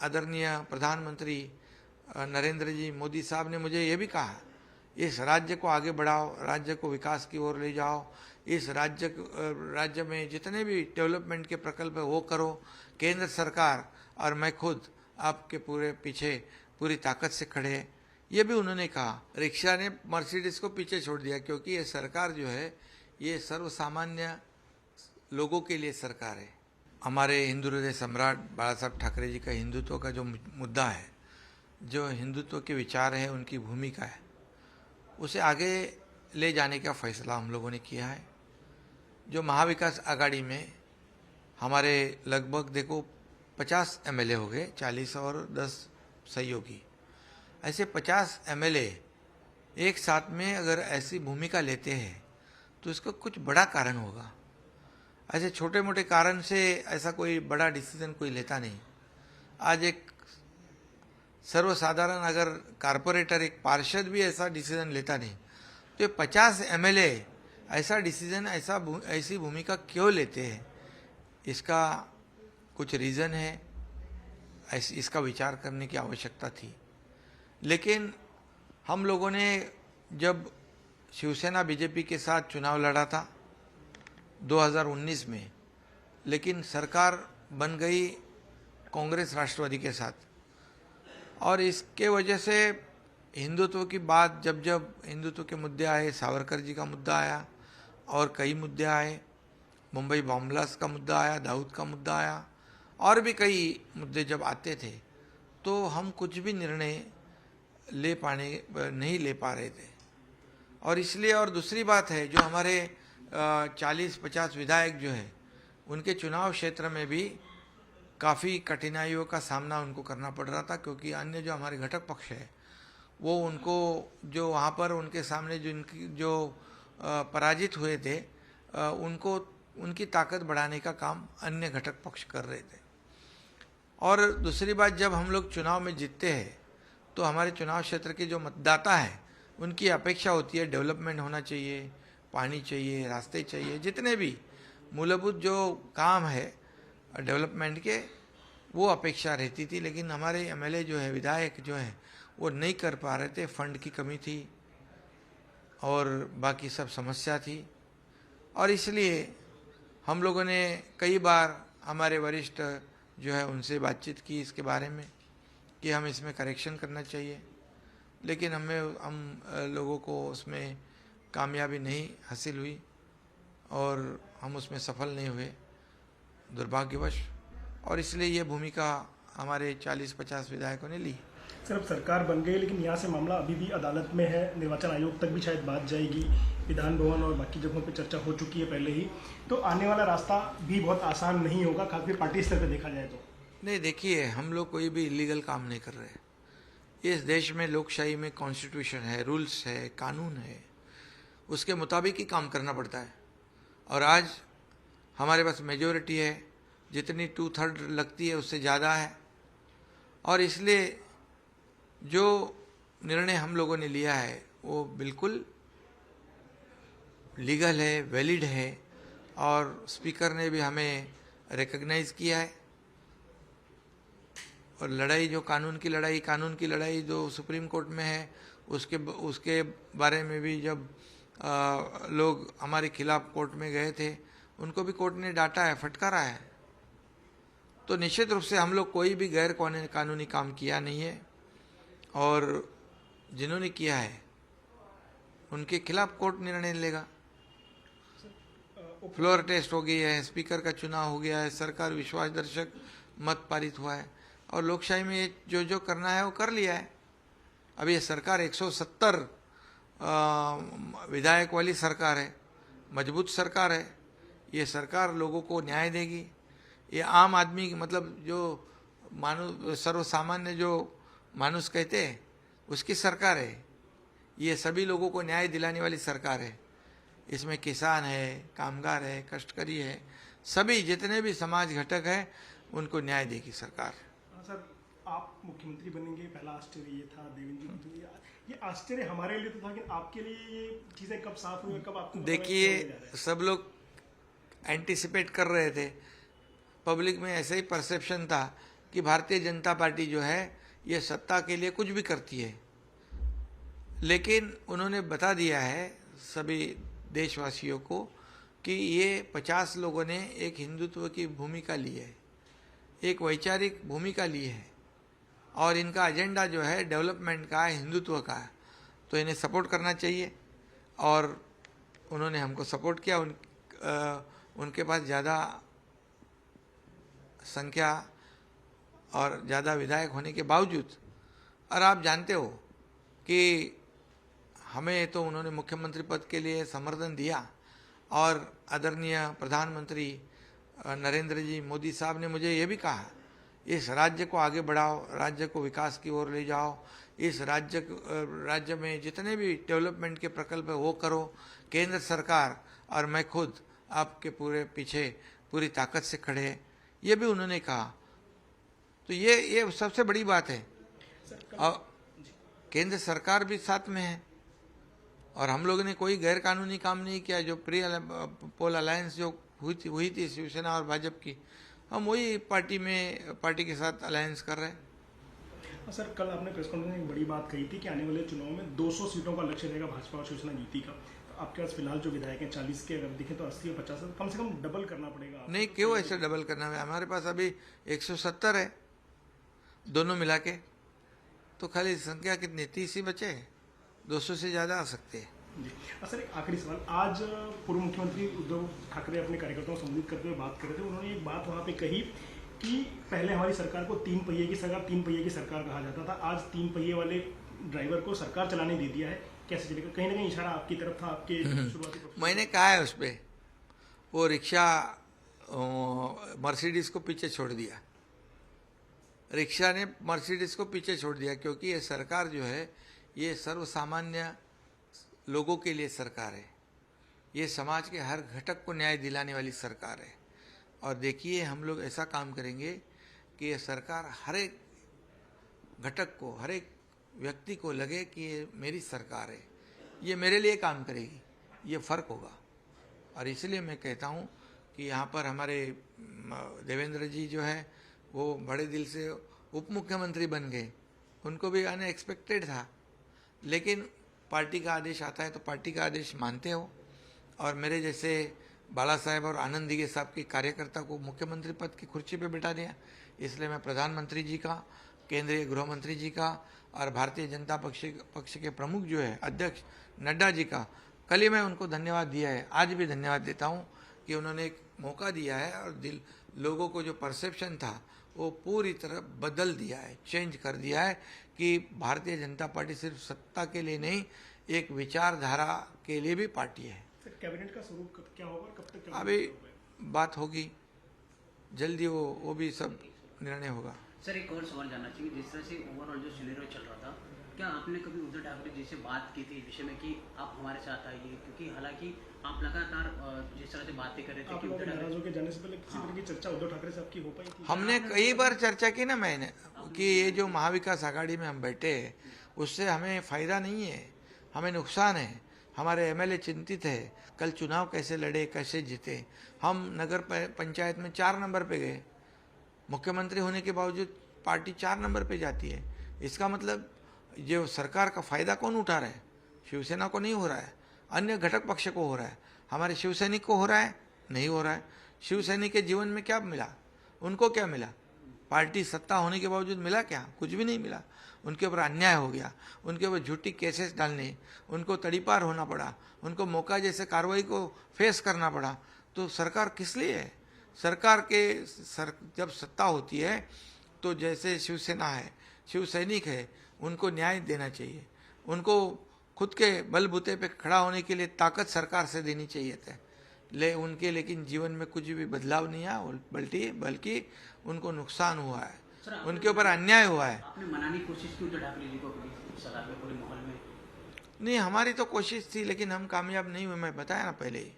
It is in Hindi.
आदरणीय प्रधानमंत्री नरेंद्र जी मोदी साहब ने मुझे ये भी कहा, इस राज्य को आगे बढ़ाओ, राज्य को विकास की ओर ले जाओ, इस राज्य में जितने भी डेवलपमेंट के प्रकल्प है वो करो। केंद्र सरकार और मैं खुद आपके पूरे पीछे पूरी ताकत से खड़े हैं, ये भी उन्होंने कहा। रिक्शा ने मर्सिडीज को पीछे छोड़ दिया, क्योंकि ये सरकार जो है ये सर्वसामान्य लोगों के लिए सरकार है। हमारे हिंदू हृदय सम्राट बाला साहब ठाकरे जी का हिंदुत्व का जो मुद्दा है, जो हिंदुत्व के विचार है, उनकी भूमिका है, उसे आगे ले जाने का फैसला हम लोगों ने किया है। जो महाविकास आघाड़ी में हमारे लगभग देखो 50 एमएलए हो गए, 40 और 10 सहयोगी, ऐसे 50 एमएलए एक साथ में अगर ऐसी भूमिका लेते हैं तो इसका कुछ बड़ा कारण होगा। ऐसे छोटे मोटे कारण से ऐसा कोई बड़ा डिसीजन कोई लेता नहीं। आज एक सर्वसाधारण अगर कारपोरेटर, एक पार्षद भी ऐसा डिसीजन लेता नहीं, तो ये 50 एमएलए ऐसा डिसीजन, ऐसी भूमिका क्यों लेते हैं, इसका कुछ रीज़न है, इसका विचार करने की आवश्यकता थी। लेकिन हम लोगों ने जब शिवसेना बीजेपी के साथ चुनाव लड़ा था 2019 में, लेकिन सरकार बन गई कांग्रेस राष्ट्रवादी के साथ, और इसके वजह से हिंदुत्व की बात जब जब हिंदुत्व के मुद्दे आए, सावरकर जी का मुद्दा आया और कई मुद्दे आए, मुंबई बॉम्ब ब्लास्ट का मुद्दा आया, दाऊद का मुद्दा आया, और भी कई मुद्दे जब आते थे, तो हम कुछ भी निर्णय नहीं ले पा रहे थे। और इसलिए, और दूसरी बात है, जो हमारे 40-50 विधायक जो है, उनके चुनाव क्षेत्र में भी काफ़ी कठिनाइयों का सामना उनको करना पड़ रहा था, क्योंकि अन्य जो हमारे घटक पक्ष है वो उनको जो वहाँ पर उनके सामने जो पराजित हुए थे, उनको उनकी ताकत बढ़ाने का काम अन्य घटक पक्ष कर रहे थे। और दूसरी बात, जब हम लोग चुनाव में जीतते हैं तो हमारे चुनाव क्षेत्र के जो मतदाता हैं उनकी अपेक्षा होती है डेवलपमेंट होना चाहिए, पानी चाहिए, रास्ते चाहिए, जितने भी मूलभूत जो काम है डेवलपमेंट के, वो अपेक्षा रहती थी। लेकिन हमारे एमएलए जो है, विधायक जो है, वो नहीं कर पा रहे थे, फंड की कमी थी और बाकी सब समस्या थी। और इसलिए हम लोगों ने कई बार हमारे वरिष्ठ जो है उनसे बातचीत की इसके बारे में कि हम इसमें करेक्शन करना चाहिए, लेकिन हम लोगों को उसमें कामयाबी नहीं हासिल हुई और हम उसमें सफल नहीं हुए दुर्भाग्यवश। और इसलिए ये भूमिका हमारे 40-50 विधायकों ने ली। सर, अब सरकार बन गई, लेकिन यहाँ से मामला अभी भी अदालत में है, निर्वाचन आयोग तक भी शायद बात जाएगी, विधान भवन और बाकी जगहों पे चर्चा हो चुकी है पहले ही, तो आने वाला रास्ता भी बहुत आसान नहीं होगा, खासकर पार्टी स्तर पर देखा जाए तो। नहीं, देखिए, हम लोग कोई भी इलीगल काम नहीं कर रहे। इस देश में लोकशाही में कॉन्स्टिट्यूशन है, रूल्स है, कानून है, उसके मुताबिक ही काम करना पड़ता है। और आज हमारे पास मेजॉरिटी है, जितनी 2/3 लगती है उससे ज़्यादा है, और इसलिए जो निर्णय हम लोगों ने लिया है वो बिल्कुल लीगल है, वैलिड है, और स्पीकर ने भी हमें रिकग्नाइज किया है। और लड़ाई जो कानून की लड़ाई जो सुप्रीम कोर्ट में है, उसके बारे में भी जब लोग हमारे खिलाफ कोर्ट में गए थे, उनको भी कोर्ट ने डांटा है, फटकारा है। तो निश्चित रूप से हम लोग कोई भी गैर कानूनी काम किया नहीं है, और जिन्होंने किया है उनके खिलाफ कोर्ट निर्णय लेगा। फ्लोर टेस्ट हो गई है, स्पीकर का चुनाव हो गया है, सरकार विश्वासदर्शक मत पारित हुआ है, और लोकशाही में जो करना है वो कर लिया है। अब ये सरकार 170 विधायक वाली सरकार है, मजबूत सरकार है। ये सरकार लोगों को न्याय देगी। ये आम आदमी, मतलब जो सर्वसामान्य जो मानुष कहते हैं, उसकी सरकार है। ये सभी लोगों को न्याय दिलाने वाली सरकार है। इसमें किसान है, कामगार है, कष्टकरी है, सभी जितने भी समाज घटक है उनको न्याय देगी सरकार। सर, आप मुख्यमंत्री बनेंगे, पहला आश्चर्य ये था, देवेंद्र जी तो ये आश्चर्य हमारे लिए तो था, लेकिन आपके लिए ये चीज़ें कब साफ हुई, कब आपको? देखिए, सब लोग एंटिसिपेट कर रहे थे, पब्लिक में ऐसे ही परसेप्शन था, कि भारतीय जनता पार्टी जो है ये सत्ता के लिए कुछ भी करती है, लेकिन उन्होंने बता दिया है सभी देशवासियों को कि ये 50 लोगों ने एक हिंदुत्व की भूमिका ली है, एक वैचारिक भूमिका ली है, और इनका एजेंडा जो है डेवलपमेंट का है, हिंदुत्व का है, तो इन्हें सपोर्ट करना चाहिए। और उन्होंने हमको सपोर्ट किया। उनके पास ज़्यादा संख्या और ज़्यादा विधायक होने के बावजूद, और आप जानते हो कि हमें तो उन्होंने मुख्यमंत्री पद के लिए समर्थन दिया, और आदरणीय प्रधानमंत्री नरेंद्र जी मोदी साहब ने मुझे ये भी कहा, इस राज्य को आगे बढ़ाओ, राज्य को विकास की ओर ले जाओ, इस राज्य में जितने भी डेवलपमेंट के प्रकल्प है वो करो, केंद्र सरकार और मैं खुद आपके पूरे पीछे पूरी ताकत से खड़े हैं, ये भी उन्होंने कहा। तो ये सबसे बड़ी बात है। और केंद्र सरकार भी साथ में है, और हम लोगों ने कोई गैर कानूनी काम नहीं किया। जो प्री पोल अलायंस जो हुई थी शिवसेना और भाजपा की, हम वही पार्टी के साथ अलायंस कर रहे हैं। सर, कल आपने प्रेस कॉन्फ्रेंस में एक बड़ी बात कही थी कि आने वाले चुनाव में 200 सीटों का लक्ष्य रहेगा भाजपा और शिवसेना युति का। तो आपके पास फिलहाल जो विधायक हैं 40 के, अगर देखें तो 80 और 50, कम से कम डबल करना पड़ेगा। नहीं, क्यों ऐसे डबल करना है? हमारे पास अभी 170 है दोनों मिला के, तो खाली संख्या कितनी 30 ही बचे, 200 से ज़्यादा आ सकते हैं। जी सर, एक आखिरी सवाल। आज पूर्व मुख्यमंत्री उद्धव ठाकरे अपने कार्यकर्ताओं को संबोधित करते हुए बात कर रहे थे। उन्होंने एक बात वहाँ पे कही कि पहले हमारी सरकार को 3 पहिए की सरकार कहा जाता था, आज 3 पहिए वाले ड्राइवर को सरकार चलाने दे दिया है, कैसे चलेगा? कहीं ना कहीं इशारा आपकी तरफ था, आपके शुरुआती मैंने कहा है उस पर, वो रिक्शा मर्सिडीज को पीछे छोड़ दिया, रिक्शा ने मर्सिडीज को पीछे छोड़ दिया, क्योंकि ये सरकार जो है ये सर्वसामान्य लोगों के लिए सरकार है, ये समाज के हर घटक को न्याय दिलाने वाली सरकार है। और देखिए, हम लोग ऐसा काम करेंगे कि ये सरकार हर एक घटक को, हर एक व्यक्ति को लगे कि ये मेरी सरकार है, ये मेरे लिए काम करेगी, ये फ़र्क होगा। और इसलिए मैं कहता हूँ कि यहाँ पर हमारे देवेंद्र जी जो है वो बड़े दिल से उप मुख्यमंत्री बन गए, उनको भी अनएक्सपेक्टेड था, लेकिन पार्टी का आदेश आता है तो पार्टी का आदेश मानते हो। और मेरे जैसे बाला साहेब और आनंद दिगे साहब के कार्यकर्ता को मुख्यमंत्री पद की कुर्सी पे बिठा दिया, इसलिए मैं प्रधानमंत्री जी का, केंद्रीय गृह मंत्री जी का और भारतीय जनता पक्ष के प्रमुख जो है अध्यक्ष नड्डा जी का, कल ही मैं उनको धन्यवाद दिया है, आज भी धन्यवाद देता हूँ कि उन्होंने एक मौका दिया है और लोगों को जो परसेप्शन था वो पूरी तरह बदल दिया है, चेंज कर दिया है कि भारतीय जनता पार्टी सिर्फ सत्ता के लिए नहीं, एक विचारधारा के लिए भी पार्टी है। सर, कैबिनेट का स्वरूप क्या होगा, कब तक? अभी बात होगी जल्दी, वो भी सब निर्णय होगा। सर, एक और सवाल जानना चाहिए, जिस तरह से ओवरऑल जो सिनेरियो चल रहा था, क्या आपने कभी उद्धव ठाकरे जी से बात की थी विषय में कि आप हमारे साथ आइए? क्योंकि हालांकि आप लगातार जिस तरह से बातें कर रहे थे कि उद्धव ठाकरे के जाने से पहले किसी तरह की चर्चा उद्धव ठाकरे से आपकी हो पाई थी? हमने कई बार चर्चा की ना मैंने, कि ये जो महाविकास आघाड़ी में हम बैठे हैं उससे हमें फ़ायदा नहीं है, हमें नुकसान है, हमारे एमएलए चिंतित है, कल चुनाव कैसे लड़े, कैसे जीते। हम नगर पंचायत में 4 नंबर पे गए, मुख्यमंत्री होने के बावजूद पार्टी 4 नंबर पे जाती है। इसका मतलब जो सरकार का फ़ायदा कौन उठा रहा है? शिवसेना को नहीं हो रहा है, अन्य घटक पक्ष को हो रहा है, हमारे शिवसैनिक को हो रहा है? नहीं हो रहा है। शिवसैनिक के जीवन में क्या मिला? उनको क्या मिला? पार्टी सत्ता होने के बावजूद मिला क्या? कुछ भी नहीं मिला। उनके ऊपर अन्याय हो गया, उनके ऊपर झूठी केसेस डालने, उनको तड़ीपार होना पड़ा, उनको मौका जैसे कार्रवाई को फेस करना पड़ा। तो सरकार किस लिए है? सरकार जब सत्ता होती है तो जैसे शिवसेना है, शिवसैनिक है, उनको न्याय देना चाहिए, उनको खुद के बलबूते पे खड़ा होने के लिए ताकत सरकार से देनी चाहिए थे। लेकिन जीवन में कुछ भी बदलाव नहीं आया, बल्कि उनको नुकसान हुआ है, उनके ऊपर अन्याय हुआ है। आपने मनाने की कोशिश की उद्धव ठाकरे जी को सभा में, पूरे माहौल में? नहीं, हमारी तो कोशिश थी लेकिन हम कामयाब नहीं हुए, मैं बताया ना पहले ही।